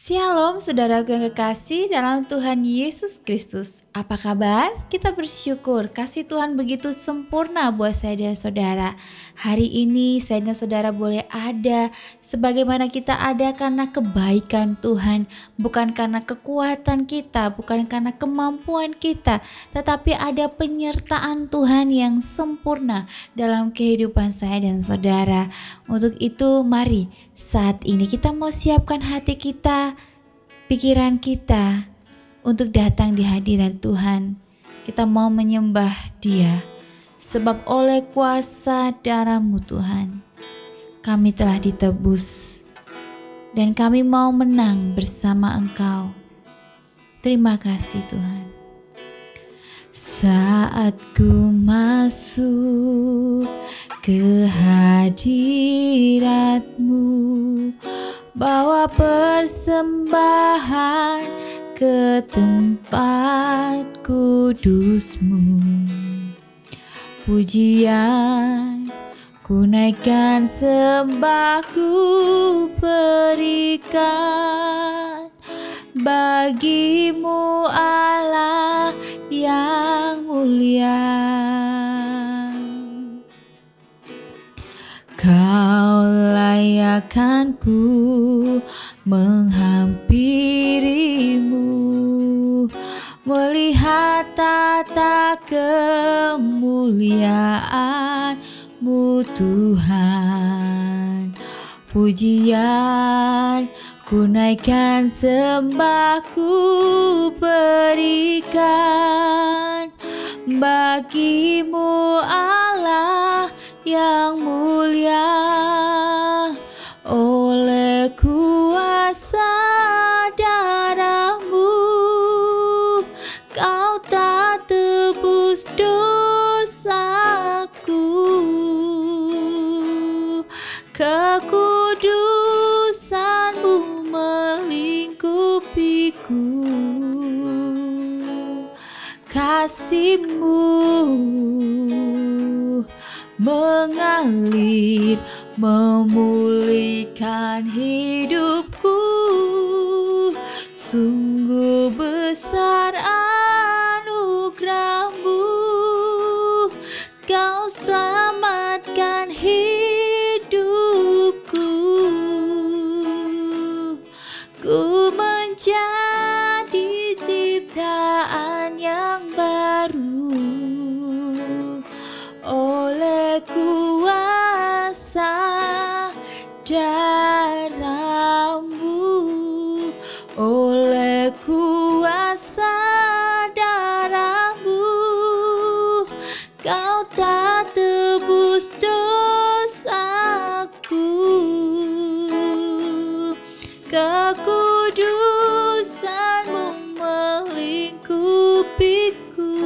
Shalom saudaraku yang kekasih dalam Tuhan Yesus Kristus. Apa kabar? Kita bersyukur kasih Tuhan begitu sempurna buat saya dan saudara. Hari ini saya dan saudara boleh ada sebagaimana kita ada karena kebaikan Tuhan. Bukan karena kekuatan kita, bukan karena kemampuan kita, tetapi ada penyertaan Tuhan yang sempurna dalam kehidupan saya dan saudara. Untuk itu mari saat ini kita mau siapkan hati kita, pikiran kita untuk datang di hadirat Tuhan. Kita mau menyembah Dia, sebab oleh kuasa darah-Mu Tuhan, kami telah ditebus dan kami mau menang bersama Engkau. Terima kasih Tuhan. Saat ku masuk ke hadirat-Mu, bawa persembahan ke tempat kudus-Mu. Pujian ku naikkan, sembah ku berikan bagi-Mu Allah yang mulia. Kau layakkan ku menghampiri-Mu, melihat tata kemuliaan-Mu Tuhan. Pujian ku naikkan, sembah ku berikan bagi-Mu Allah yang mulia. Oleh kuasa darah-Mu, Kau tak tebus dosaku. Kekudusan-Mu melingkupiku, kasih-Mu mengalir, memulihkan hidupku. Sungguh besar anugerah-Mu, Kau selamatkan hidupku. Ku menjadi ciptaan yang baru oleh kuasa darah-Mu, oleh kuasa darah-Mu, Kau tak tebus dosaku. Kekudusan-Mu melingkupiku,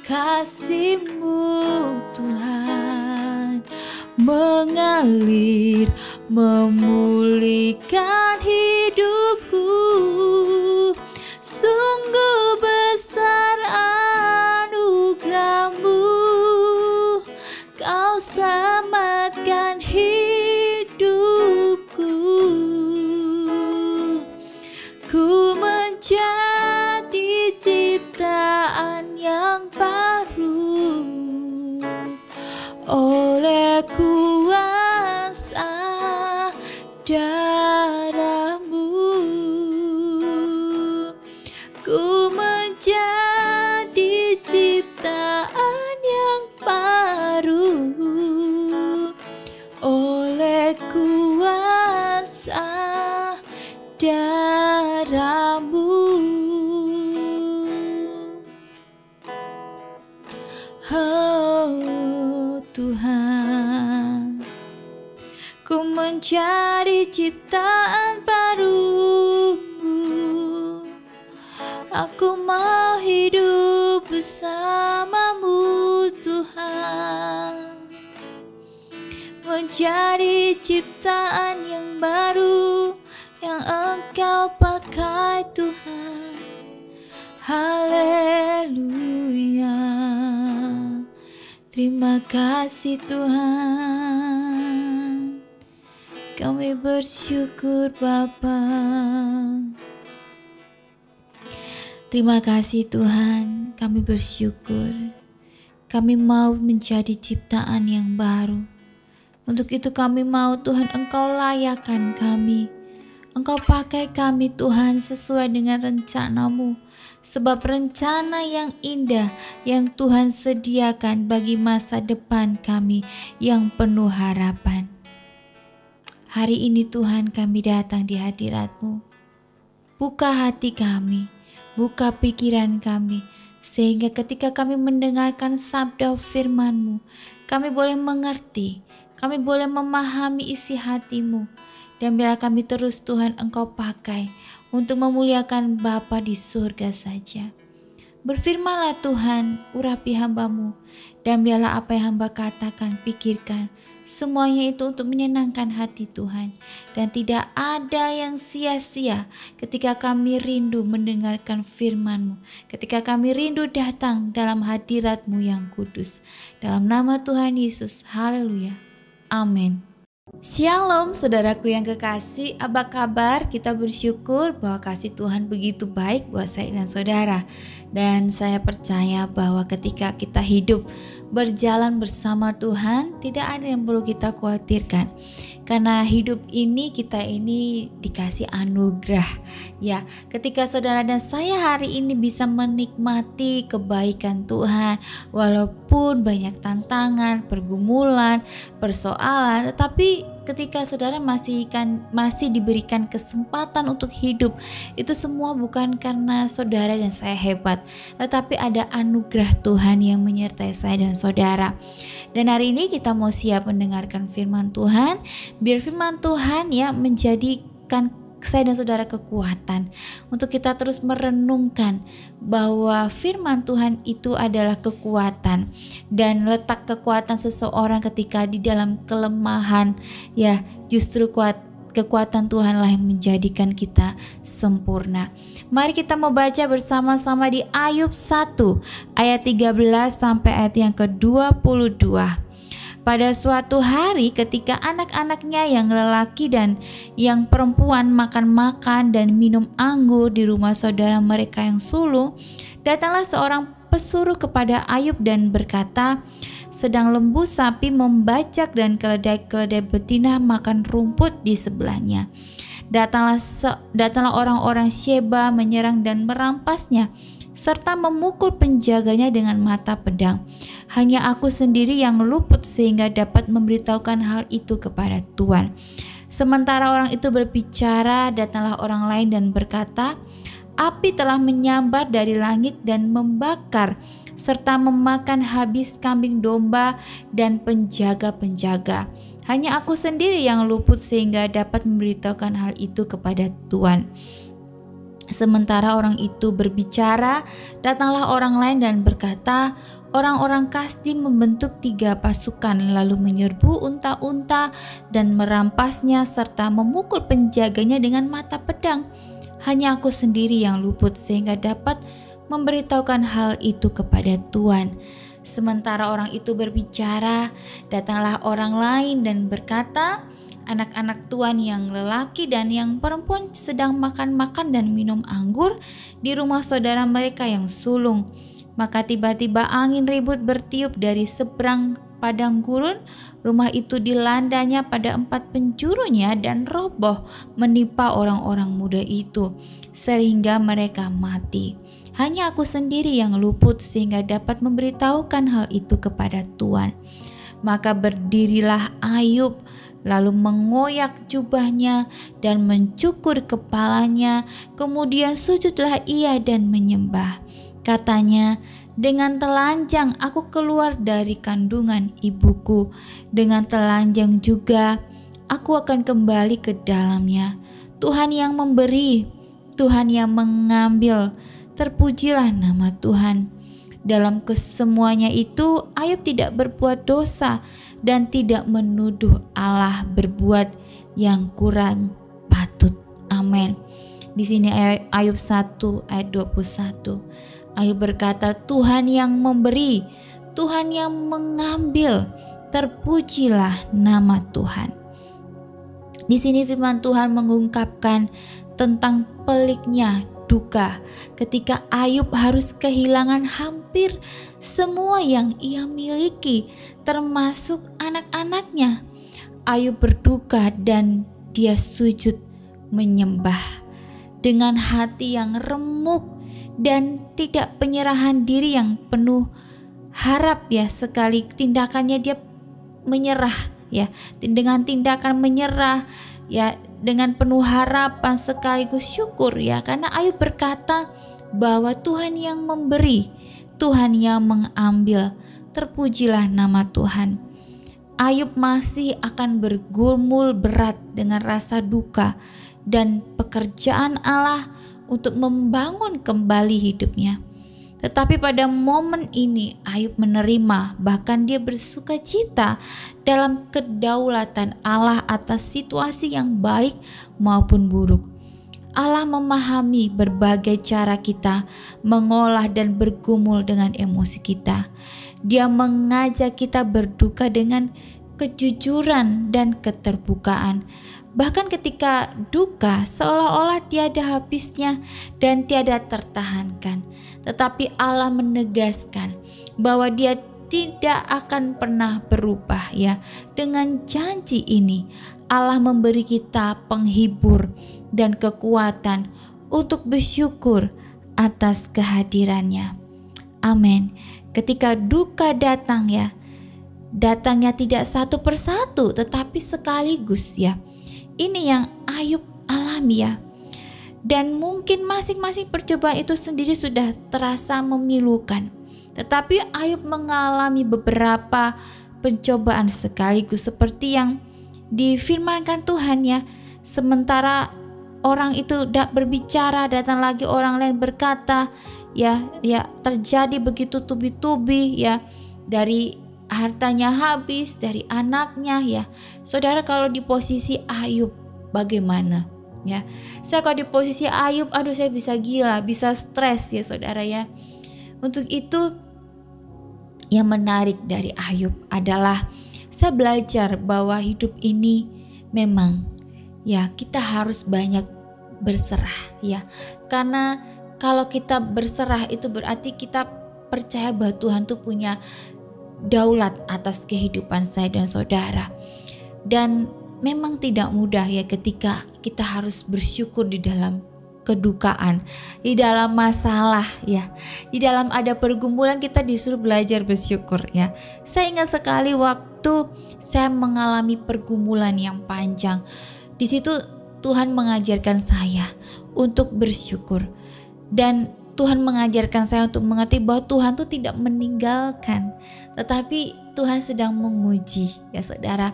kasih-Mu Tuhan mengalir, memulihkan hidupku. Sungguh besar anugerah-Mu, Kau selamatkan hidupku. Ku menjadi ciptaan yang baru oleh kuasa darah-Mu. Ku menjadi ciptaan yang baru oleh kuasa darah-Mu. Oh Tuhan, ku menjadi ciptaan baru. Aku mau hidup bersama-Mu Tuhan, menjadi ciptaan yang baru yang Engkau pakai Tuhan. Haleluya. Terima kasih Tuhan, Kami bersyukur Bapa. Terima kasih Tuhan, kami bersyukur. Kami mau menjadi ciptaan yang baru. Untuk itu kami mau Tuhan Engkau layakkan kami. Engkau pakai kami Tuhan sesuai dengan rencana-Mu. Sebab rencana yang indah yang Tuhan sediakan bagi masa depan kami yang penuh harapan. Hari ini Tuhan kami datang di hadirat-Mu. Buka hati kami, buka pikiran kami, sehingga ketika kami mendengarkan sabda firman-Mu, kami boleh mengerti, kami boleh memahami isi hati-Mu. Dan biarlah kami terus Tuhan Engkau pakai untuk memuliakan Bapa di surga saja. Berfirmanlah Tuhan, urapi hamba-Mu, dan biarlah apa yang hamba katakan, pikirkan, semuanya itu untuk menyenangkan hati Tuhan. Dan tidak ada yang sia-sia ketika kami rindu mendengarkan firman-Mu, ketika kami rindu datang dalam hadirat-Mu yang kudus. Dalam nama Tuhan Yesus, haleluya, amin. Shalom saudaraku yang kekasih, apa kabar? Kita bersyukur bahwa kasih Tuhan begitu baik buat saya dan saudara. Dan saya percaya bahwa ketika kita hidup berjalan bersama Tuhan, tidak ada yang perlu kita khawatirkan. Karena hidup ini, kita ini dikasih anugerah. Ya, ketika saudara dan saya hari ini bisa menikmati kebaikan Tuhan, walaupun banyak tantangan, pergumulan, persoalan, tetapi ketika saudara masih diberikan kesempatan untuk hidup, itu semua bukan karena saudara dan saya hebat, tetapi ada anugerah Tuhan yang menyertai saya dan saudara. Dan hari ini kita mau siap mendengarkan firman Tuhan. Biar firman Tuhan ya menjadikan saya dan saudara kekuatan untuk kita terus merenungkan bahwa firman Tuhan itu adalah kekuatan, dan letak kekuatan seseorang ketika di dalam kelemahan, ya justru kekuatan Tuhanlah yang menjadikan kita sempurna. Mari kita mau baca bersama-sama di Ayub 1 ayat 13 sampai ayat yang ke-22. Pada suatu hari ketika anak-anaknya yang lelaki dan yang perempuan makan-makan dan minum anggur di rumah saudara mereka yang sulung, datanglah seorang pesuruh kepada Ayub dan berkata, sedang lembu sapi membajak dan keledai-keledai betina makan rumput di sebelahnya. Datanglah orang-orang Sheba menyerang dan merampasnya, serta memukul penjaganya dengan mata pedang. Hanya aku sendiri yang luput sehingga dapat memberitahukan hal itu kepada Tuhan. Sementara orang itu berbicara, datanglah orang lain dan berkata, api telah menyambar dari langit dan membakar serta memakan habis kambing domba dan penjaga-penjaga. Hanya aku sendiri yang luput sehingga dapat memberitahukan hal itu kepada Tuhan. Sementara orang itu berbicara, datanglah orang lain dan berkata, orang-orang Kasdi membentuk 3 pasukan lalu menyerbu unta-unta dan merampasnya serta memukul penjaganya dengan mata pedang. Hanya aku sendiri yang luput sehingga dapat memberitahukan hal itu kepada Tuhan. Sementara orang itu berbicara, datanglah orang lain dan berkata, anak-anak Tuhan yang lelaki dan yang perempuan sedang makan-makan dan minum anggur di rumah saudara mereka yang sulung. Maka tiba-tiba angin ribut bertiup dari seberang padang gurun. Rumah itu dilandanya pada 4 penjurunya dan roboh menimpa orang-orang muda itu, sehingga mereka mati. Hanya aku sendiri yang luput sehingga dapat memberitahukan hal itu kepada Tuhan. Maka berdirilah Ayub, lalu mengoyak jubahnya dan mencukur kepalanya. Kemudian sujudlah ia dan menyembah. Katanya, dengan telanjang aku keluar dari kandungan ibuku, dengan telanjang juga aku akan kembali ke dalamnya. Tuhan yang memberi, Tuhan yang mengambil, terpujilah nama Tuhan. Dalam kesemuanya itu Ayub tidak berbuat dosa dan tidak menuduh Allah berbuat yang kurang patut. Amin. Di sini Ayub 1 ayat 21. Ayub berkata, Tuhan yang memberi, Tuhan yang mengambil, terpujilah nama Tuhan. Di sini firman Tuhan mengungkapkan tentang peliknya duka ketika Ayub harus kehilangan hampir semua yang ia miliki, termasuk anak-anaknya. Ayub berduka dan dia sujud menyembah dengan hati yang remuk dan tidak penyerahan diri yang penuh harap ya. Sekali tindakannya dia menyerah ya, dengan tindakan menyerah ya, dengan penuh harapan sekaligus syukur ya, karena Ayub berkata bahwa Tuhan yang memberi, Tuhan yang mengambil, terpujilah nama Tuhan. Ayub masih akan bergumul berat dengan rasa duka dan pekerjaan Allah untuk membangun kembali hidupnya. Tetapi pada momen ini Ayub menerima, bahkan dia bersuka cita dalam kedaulatan Allah atas situasi yang baik maupun buruk. Allah memahami berbagai cara kita mengolah dan bergumul dengan emosi kita. Dia mengajak kita berduka dengan kejujuran dan keterbukaan. Bahkan ketika duka seolah-olah tiada habisnya dan tiada tertahankan. Tetapi Allah menegaskan bahwa Dia tidak akan pernah berubah ya. Dengan janji ini Allah memberi kita penghibur dan kekuatan untuk bersyukur atas kehadirannya. Amin. Ketika duka datang ya, datangnya tidak satu persatu tetapi sekaligus ya. Ini yang Ayub alami ya. Dan mungkin masing-masing percobaan itu sendiri sudah terasa memilukan. Tetapi Ayub mengalami beberapa pencobaan sekaligus seperti yang difirmankan Tuhan ya. Sementara orang itu berbicara, datang lagi orang lain berkata, ya terjadi begitu tubi-tubi ya, dari hartanya habis, dari anaknya ya. Saudara, kalau di posisi Ayub bagaimana ya? Saya kalau di posisi Ayub, aduh saya bisa gila, bisa stres ya saudara ya. Untuk itu yang menarik dari Ayub adalah saya belajar bahwa hidup ini memang ya kita harus banyak berserah ya. Karena kalau kita berserah itu berarti kita percaya bahwa Tuhan tuh punya daulat atas kehidupan saya dan saudara. Dan memang tidak mudah ya ketika kita harus bersyukur di dalam kedukaan, di dalam masalah ya. Di dalam ada pergumulan kita disuruh belajar bersyukur ya. Saya ingat sekali waktu saya mengalami pergumulan yang panjang. Di situ Tuhan mengajarkan saya untuk bersyukur. Dan Tuhan mengajarkan saya untuk mengerti bahwa Tuhan itu tidak meninggalkan, tetapi Tuhan sedang menguji ya saudara.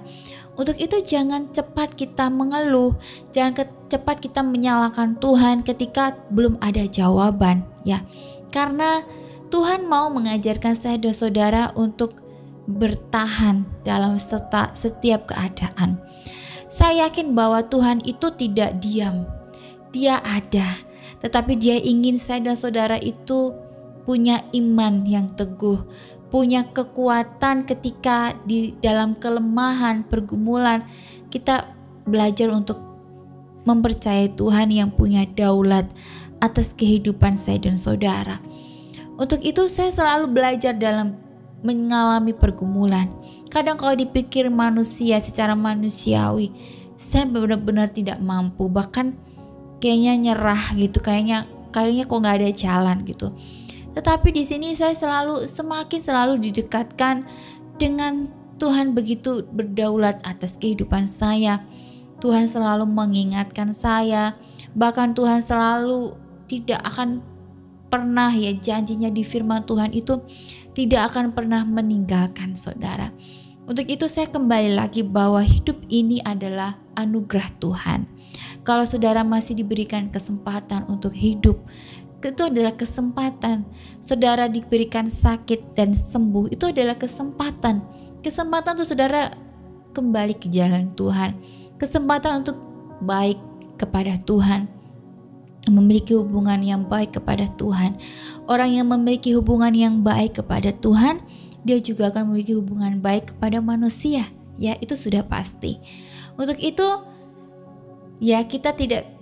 Untuk itu jangan cepat kita mengeluh, jangan cepat kita menyalahkan Tuhan ketika belum ada jawaban ya. Karena Tuhan mau mengajarkan saya dan saudara untuk bertahan dalam setiap keadaan. Saya yakin bahwa Tuhan itu tidak diam, Dia ada. Tetapi Dia ingin saya dan saudara itu punya iman yang teguh, punya kekuatan ketika di dalam kelemahan, pergumulan, kita belajar untuk mempercayai Tuhan yang punya daulat atas kehidupan saya dan saudara. Untuk itu saya selalu belajar dalam mengalami pergumulan. Kadang kalau dipikir manusia secara manusiawi, saya benar-benar tidak mampu, bahkan kayaknya nyerah gitu, kayaknya kok nggak ada jalan gitu. Tetapi di sini saya semakin selalu didekatkan dengan Tuhan begitu berdaulat atas kehidupan saya. Tuhan selalu mengingatkan saya, bahkan Tuhan selalu tidak akan pernah ya, janjinya di firman Tuhan itu tidak akan pernah meninggalkan saudara. Untuk itu saya kembali lagi bahwa hidup ini adalah anugerah Tuhan. Kalau saudara masih diberikan kesempatan untuk hidup, itu adalah kesempatan. Saudara diberikan sakit dan sembuh, itu adalah kesempatan. Kesempatan untuk saudara kembali ke jalan Tuhan. Kesempatan untuk baik kepada Tuhan, memiliki hubungan yang baik kepada Tuhan. Orang yang memiliki hubungan yang baik kepada Tuhan, dia juga akan memiliki hubungan baik kepada manusia. Ya, itu sudah pasti. Untuk itu Ya, kita tidak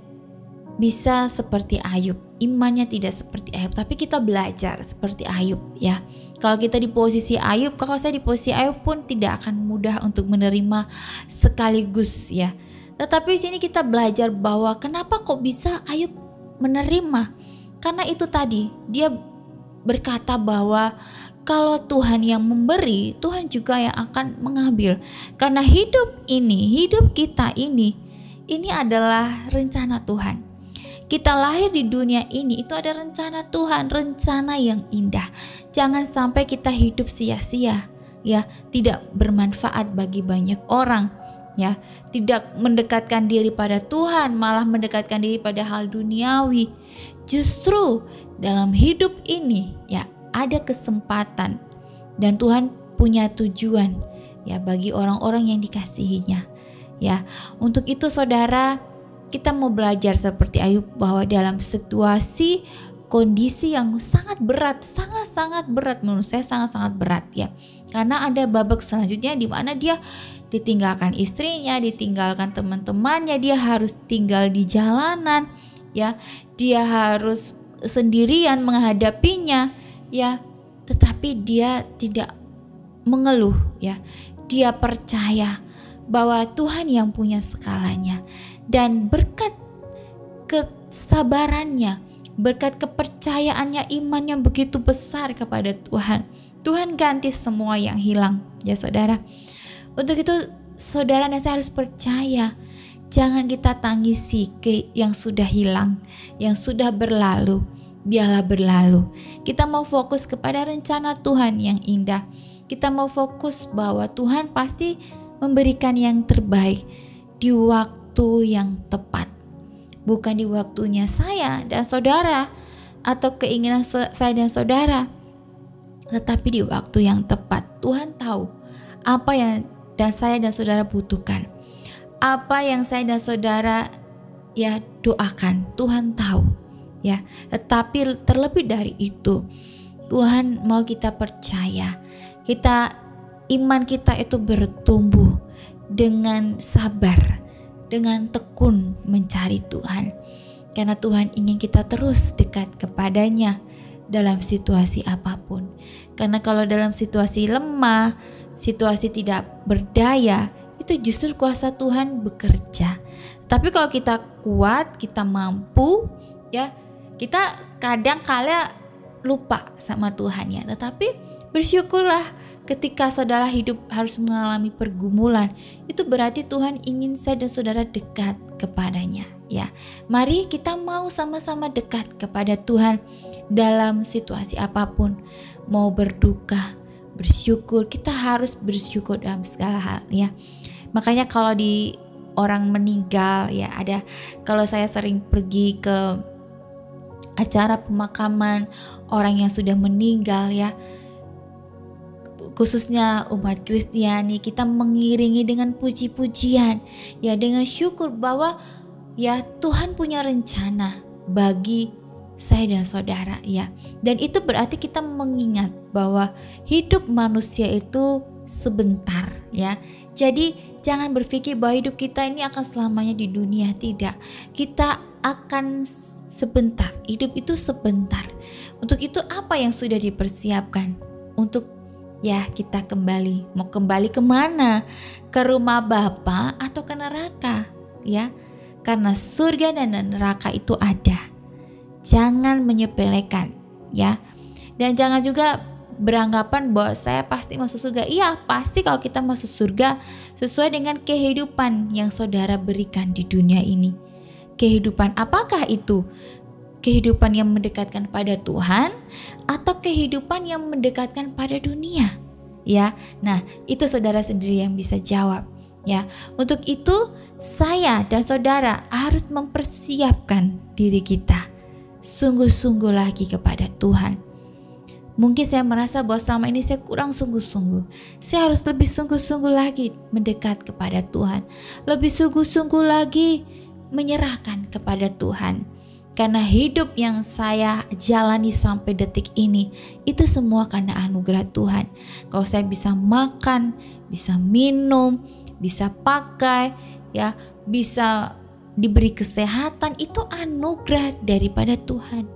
bisa seperti Ayub, imannya tidak seperti Ayub, tapi kita belajar seperti Ayub ya. Kalau kita di posisi Ayub, kalau saya di posisi Ayub pun tidak akan mudah untuk menerima sekaligus ya. Tetapi di sini kita belajar bahwa kenapa kok bisa Ayub menerima? Karena itu tadi, dia berkata bahwa kalau Tuhan yang memberi, Tuhan juga yang akan mengambil. Karena hidup kita ini adalah rencana Tuhan. Kita lahir di dunia ini itu ada rencana Tuhan, rencana yang indah. Jangan sampai kita hidup sia-sia ya, tidak bermanfaat bagi banyak orang ya, tidak mendekatkan diri pada Tuhan, malah mendekatkan diri pada hal duniawi. Justru dalam hidup ini ya ada kesempatan dan Tuhan punya tujuan ya bagi orang-orang yang dikasihinya ya. Untuk itu saudara, kita mau belajar seperti Ayub bahwa dalam situasi kondisi yang sangat berat, sangat-sangat berat, menurut saya sangat-sangat berat ya. Karena ada babak selanjutnya di mana dia ditinggalkan istrinya, ditinggalkan teman-temannya, dia harus tinggal di jalanan ya. Dia harus sendirian menghadapinya ya. Tetapi dia tidak mengeluh ya. Dia percaya bahwa Tuhan yang punya segalanya. Dan berkat kesabarannya, berkat kepercayaannya, iman yang begitu besar kepada Tuhan, Tuhan ganti semua yang hilang ya saudara. Untuk itu saudara dan saya harus percaya, jangan kita tangisi yang sudah hilang, yang sudah berlalu, biarlah berlalu. Kita mau fokus kepada rencana Tuhan yang indah. Kita mau fokus bahwa Tuhan pasti memberikan yang terbaik di waktu yang tepat, bukan di waktunya saya dan saudara atau keinginan saya dan saudara, tetapi di waktu yang tepat. Tuhan tahu apa yang saya dan saudara butuhkan, apa yang saya dan saudara ya doakan. Tuhan tahu ya. Tetapi terlebih dari itu, Tuhan mau kita percaya, iman kita itu bertumbuh dengan sabar, dengan tekun mencari Tuhan. Karena Tuhan ingin kita terus dekat kepadanya dalam situasi apapun. Karena kalau dalam situasi lemah, situasi tidak berdaya, itu justru kuasa Tuhan bekerja. Tapi kalau kita kuat, kita mampu ya, kita kadang-kala lupa sama Tuhan ya. Tetapi bersyukurlah ketika saudara hidup harus mengalami pergumulan, itu berarti Tuhan ingin saya dan saudara dekat kepadanya ya. Mari kita mau sama-sama dekat kepada Tuhan dalam situasi apapun. Mau berduka, bersyukur, kita harus bersyukur dalam segala hal ya. Makanya kalau di orang meninggal ya, kalau saya sering pergi ke acara pemakaman orang yang sudah meninggal ya, khususnya umat Kristiani, kita mengiringi dengan puji-pujian ya, dengan syukur bahwa ya Tuhan punya rencana bagi saya dan saudara ya. Dan itu berarti kita mengingat bahwa hidup manusia itu sebentar ya. Jadi jangan berpikir bahwa hidup kita ini akan selamanya di dunia, tidak. Kita akan sebentar, hidup itu sebentar. Untuk itu apa yang sudah dipersiapkan untuk ya kita kembali? Mau kembali kemana? Ke rumah Bapa atau ke neraka ya? Karena surga dan neraka itu ada. Jangan menyepelekan ya. Dan jangan juga beranggapan bahwa saya pasti masuk surga. Iya, pasti kalau kita masuk surga sesuai dengan kehidupan yang saudara berikan di dunia ini. Kehidupan apakah itu? Kehidupan yang mendekatkan pada Tuhan atau kehidupan yang mendekatkan pada dunia? Ya. Nah, itu saudara sendiri yang bisa jawab ya. Untuk itu saya dan saudara harus mempersiapkan diri kita sungguh-sungguh lagi kepada Tuhan. Mungkin saya merasa bahwa selama ini saya kurang sungguh-sungguh. Saya harus lebih sungguh-sungguh lagi mendekat kepada Tuhan. Lebih sungguh-sungguh lagi menyerahkan kepada Tuhan. Karena hidup yang saya jalani sampai detik ini, itu semua karena anugerah Tuhan. Kalau saya bisa makan, bisa minum, bisa pakai, ya, bisa diberi kesehatan itu anugerah daripada Tuhan.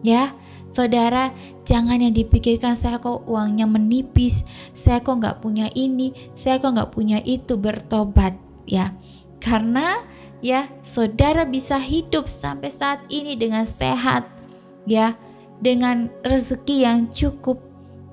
Ya, saudara, jangan yang dipikirkan saya kok uangnya menipis, saya kok nggak punya ini, saya kok nggak punya itu, bertobat ya. Karena ya saudara bisa hidup sampai saat ini dengan sehat ya, dengan rezeki yang cukup,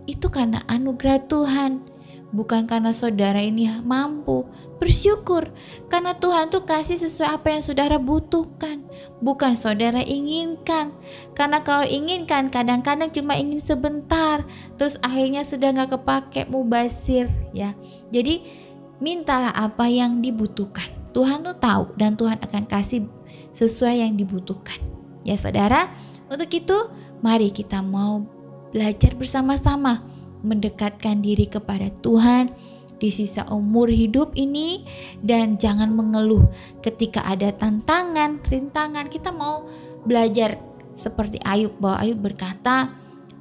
itu karena anugerah Tuhan. Bukan karena saudara ini mampu. Bersyukur karena Tuhan tuh kasih sesuai apa yang saudara butuhkan, bukan saudara inginkan. Karena kalau inginkan kadang-kadang cuma ingin sebentar, terus akhirnya sudah gak kepake, mubazir ya. Jadi mintalah apa yang dibutuhkan. Tuhan tuh tahu dan Tuhan akan kasih sesuai yang dibutuhkan. Ya saudara, untuk itu mari kita mau belajar bersama-sama mendekatkan diri kepada Tuhan di sisa umur hidup ini, dan jangan mengeluh ketika ada tantangan, rintangan. Kita mau belajar seperti Ayub, bahwa Ayub berkata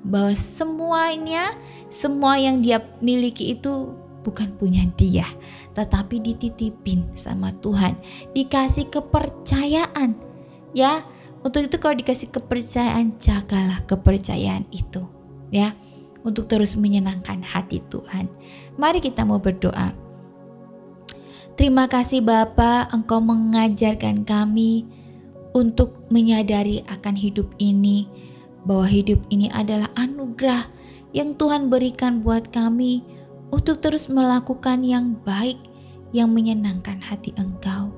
bahwa semuanya, semua yang dia miliki itu bukan punya dia, tetapi dititipin sama Tuhan, dikasih kepercayaan ya. Untuk itu kalau dikasih kepercayaan, jagalah kepercayaan itu ya, untuk terus menyenangkan hati Tuhan. Mari kita mau berdoa. Terima kasih Bapa, Engkau mengajarkan kami untuk menyadari akan hidup ini, bahwa hidup ini adalah anugerah yang Tuhan berikan buat kami untuk terus melakukan yang baik, yang menyenangkan hati Engkau.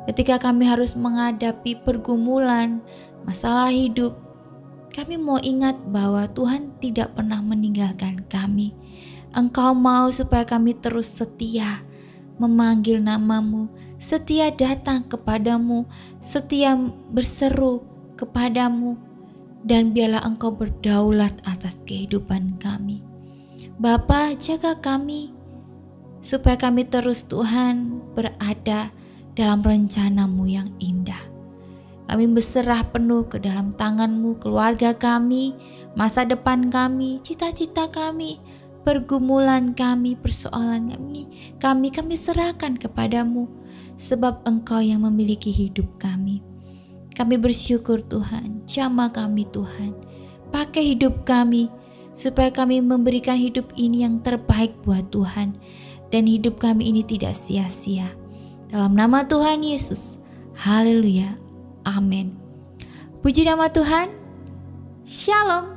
Ketika kami harus menghadapi pergumulan, masalah hidup, kami mau ingat bahwa Tuhan tidak pernah meninggalkan kami. Engkau mau supaya kami terus setia memanggil nama-Mu, setia datang kepadamu, setia berseru kepadamu, dan biarlah Engkau berdaulat atas kehidupan kami. Bapa, jaga kami supaya kami terus Tuhan berada dalam rencana-Mu yang indah. Kami berserah penuh ke dalam tangan-Mu, keluarga kami, masa depan kami, cita-cita kami, pergumulan kami, persoalan kami serahkan kepadamu, sebab Engkau yang memiliki hidup kami. Kami bersyukur Tuhan, jamah kami Tuhan, pakai hidup kami, supaya kami memberikan hidup ini yang terbaik buat Tuhan, dan hidup kami ini tidak sia-sia. Dalam nama Tuhan Yesus, haleluya, amin. Puji nama Tuhan. Shalom.